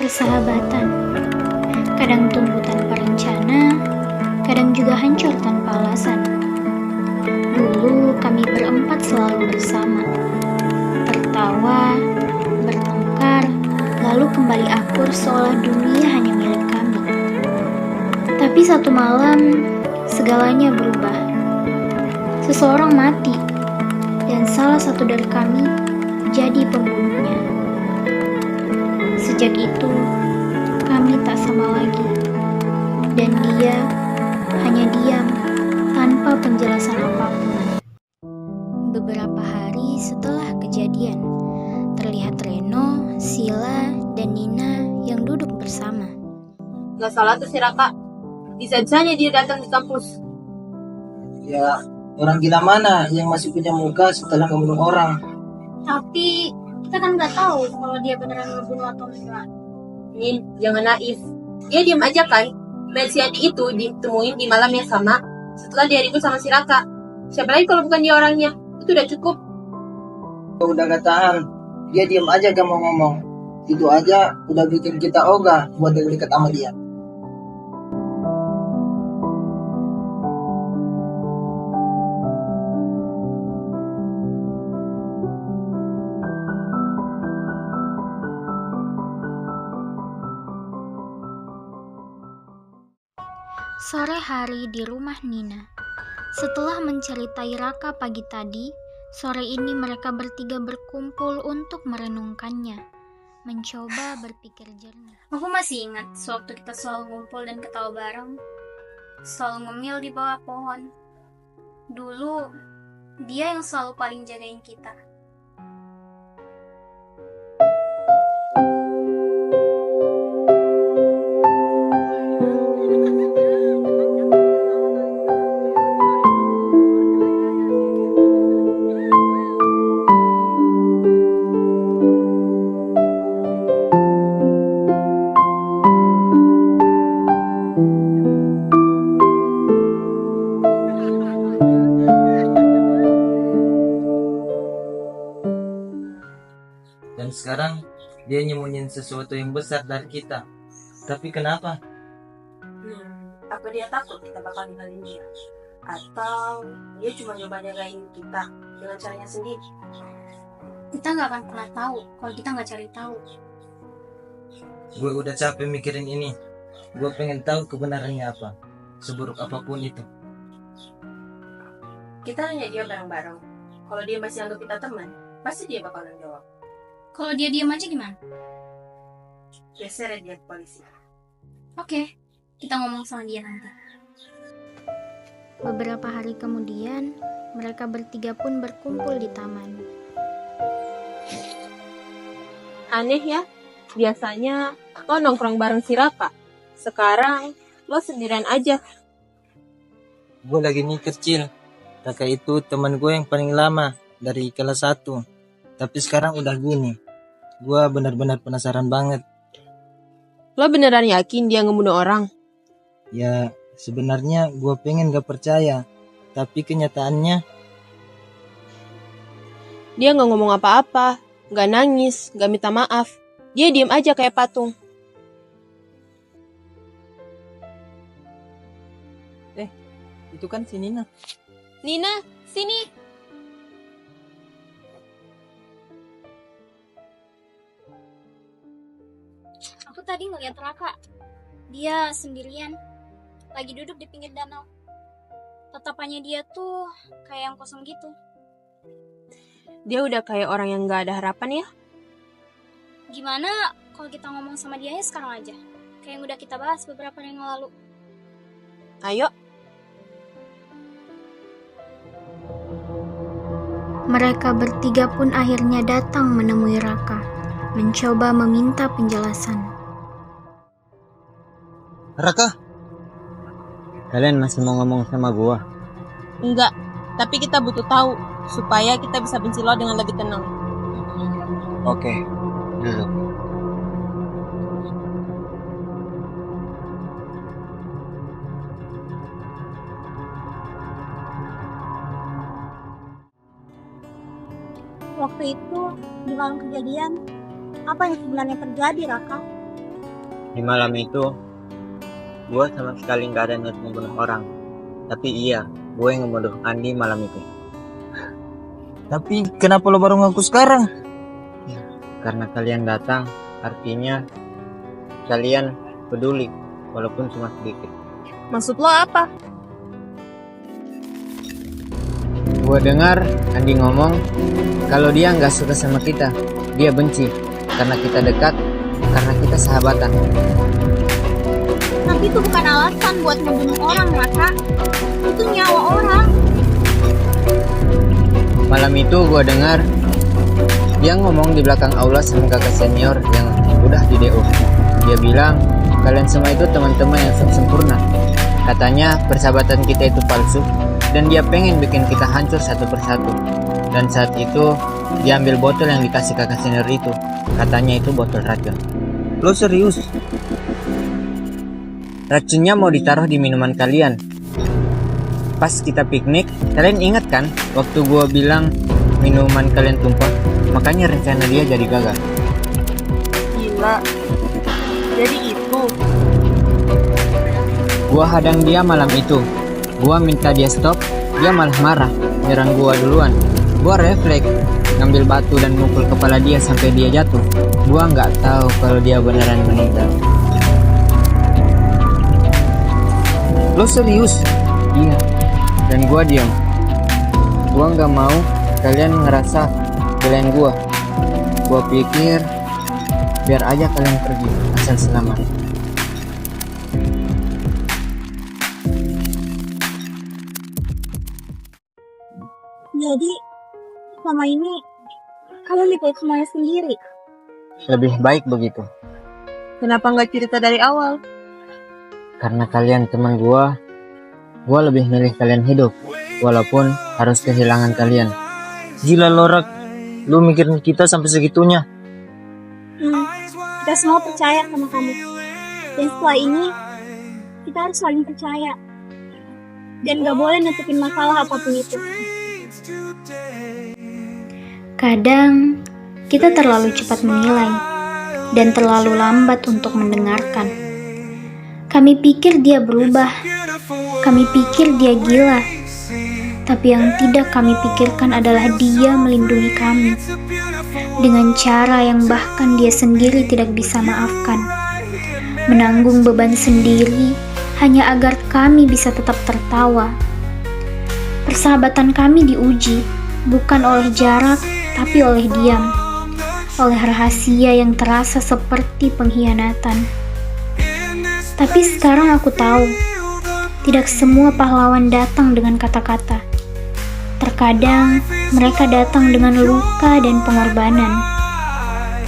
Persahabatan kadang tumbuh tanpa rencana, kadang juga hancur tanpa alasan. Dulu kami berempat selalu bersama, tertawa, bertengkar, lalu kembali akur seolah dunia hanya milik kami. Tapi satu malam, segalanya berubah. Seseorang mati, dan salah satu dari kami jadi pembunuhnya. Sejak itu, kami tak sama lagi, dan dia hanya diam tanpa penjelasan apapun. Beberapa hari setelah kejadian, terlihat Reno, Sila, dan Nina yang duduk bersama. Gak salah tuh si Raka. Bisa-bisanya dia datang di kampus. Ya, orang gila mana yang masih punya muka setelah membunuh orang? Tapi kita kan nggak tahu kalau dia beneran ngebunuh atau enggak. Nin, jangan naif. Dia diam aja kan. Melsiani itu ditemuin di malam yang sama setelah dia ribut sama si Raka. Siapa lagi kalau bukan dia orangnya? Itu udah cukup. Udah gak tahan, dia diam aja gak mau ngomong. Itu aja udah bikin kita ogah buat dekat sama dia. Sore hari di rumah Nina. Setelah menceritai Raka pagi tadi, sore ini mereka bertiga berkumpul untuk merenungkannya, mencoba berpikir jernih. Aku masih ingat sewaktu kita selalu ngumpul dan ketawa bareng, selalu ngemil di bawah pohon. Dulu, dia yang selalu paling jagain kita. Dan sekarang dia nyembunyiin sesuatu yang besar dari kita. Tapi kenapa? Apa dia takut kita bakal ninggalin dia? Atau dia cuma nyoba jagain kita dengan caranya sendiri? Kita nggak akan pernah tahu kalau kita nggak cari tahu. Gue udah capek mikirin ini. Gue pengen tahu kebenarannya apa. Seburuk apapun itu. Kita nanya dia bareng-bareng. Kalau dia masih anggap kita teman, pasti dia bakalan jawab. Kalau dia diam aja gimana? Geser dia ke polisi. Oke, kita ngomong sama dia nanti. Beberapa hari kemudian, mereka bertiga pun berkumpul di taman. Aneh ya, biasanya lo nongkrong bareng si Raka. Sekarang lo sendirian aja. Gue lagi mikir, Cil. Raka itu teman gue yang paling lama dari kelas 1. Tapi sekarang udah gini. Gue benar-benar penasaran banget. Lo beneran yakin dia ngebunuh orang? Ya, sebenarnya gue pengen gak percaya. Tapi kenyataannya, Dia gak ngomong apa-apa, gak nangis, gak minta maaf. Dia diem aja kayak patung. itu kan si Nina. Nina, sini. Aku tadi ngeliat Raka. Dia sendirian, lagi duduk di pinggir danau. Tatapannya dia tuh kayak yang kosong gitu. Dia udah kayak orang yang gak ada harapan ya? Gimana kalau kita ngomong sama dia sekarang aja? Kayak yang udah kita bahas beberapa hari yang lalu. Ayo. Mereka bertiga pun akhirnya datang menemui Raka, mencoba meminta penjelasan. Raka, kalian masih mau ngomong sama gua? Enggak, tapi kita butuh tahu supaya kita bisa benci lo dengan lebih tenang. Oke, duduk. Waktu itu, di malam kejadian, apa yang sebenarnya terjadi, Raka? Di malam itu, gue sama sekali nggak ada niat membunuh orang. Tapi iya, gue yang membunuh Andi malam itu. Tapi kenapa lo baru ngaku sekarang? Karena kalian datang, artinya kalian peduli, walaupun cuma sedikit. Maksud lo apa? Gue dengar Andi ngomong kalau dia nggak suka sama kita, dia benci karena kita dekat, karena kita sahabatan. Tapi itu bukan alasan buat membunuh orang, Raka. Itu nyawa orang. Malam itu gue dengar dia ngomong di belakang aula sama kakak senior yang udah di DO. Dia bilang kalian semua itu teman-teman yang sempurna. Katanya persahabatan kita itu palsu dan dia pengen bikin kita hancur satu persatu. Dan saat itu dia ambil botol yang dikasih kakak senior itu. Katanya itu botol racun. Lo serius? Racunnya mau ditaruh di minuman kalian. Pas kita piknik, kalian ingat kan waktu gua bilang minuman kalian tumpah? Makanya rencana dia jadi gagal. Gila. Jadi itu. Gua hadang dia malam itu. Gua minta dia stop, dia malah marah, nyerang gua duluan. Gua refleks, ngambil batu dan mukul kepala dia sampai dia jatuh. Gua nggak tahu kalau dia beneran meninggal. Lo serius? Iya. Dan gua diam. Gua nggak mau kalian ngerasa belain gua. Gua pikir biar aja kalian pergi asal selamat. Jadi, selama ini kamu mikir semuanya sendiri. Lebih baik begitu. Kenapa nggak cerita dari awal? Karena kalian teman gua lebih milih kalian hidup, walaupun harus kehilangan kalian. Gila lo, Rak. Lu mikirin kita sampai segitunya. Kita semua percaya sama kamu. Dan setelah ini, kita harus saling percaya. Dan gak boleh nutupin masalah apapun itu. Kadang, kita terlalu cepat menilai. Dan terlalu lambat untuk mendengarkan. Kami pikir dia berubah. Kami pikir dia gila. Tapi yang tidak kami pikirkan adalah dia melindungi kami. Dengan cara yang bahkan dia sendiri tidak bisa maafkan. Menanggung beban sendiri hanya agar kami bisa tetap tertawa. Persahabatan kami diuji, bukan oleh jarak, tapi oleh diam. Oleh rahasia yang terasa seperti pengkhianatan. Tapi sekarang aku tahu, tidak semua pahlawan datang dengan kata-kata. Terkadang mereka datang dengan luka dan pengorbanan.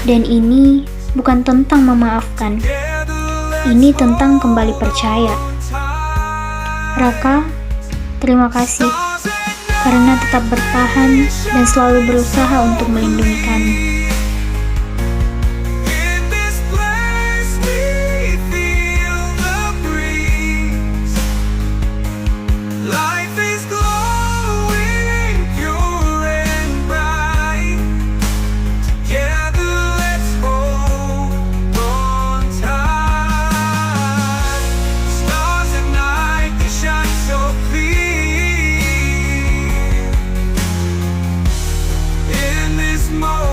Dan ini bukan tentang memaafkan. Ini tentang kembali percaya. Raka, terima kasih karena tetap bertahan dan selalu berusaha untuk melindungi kami. More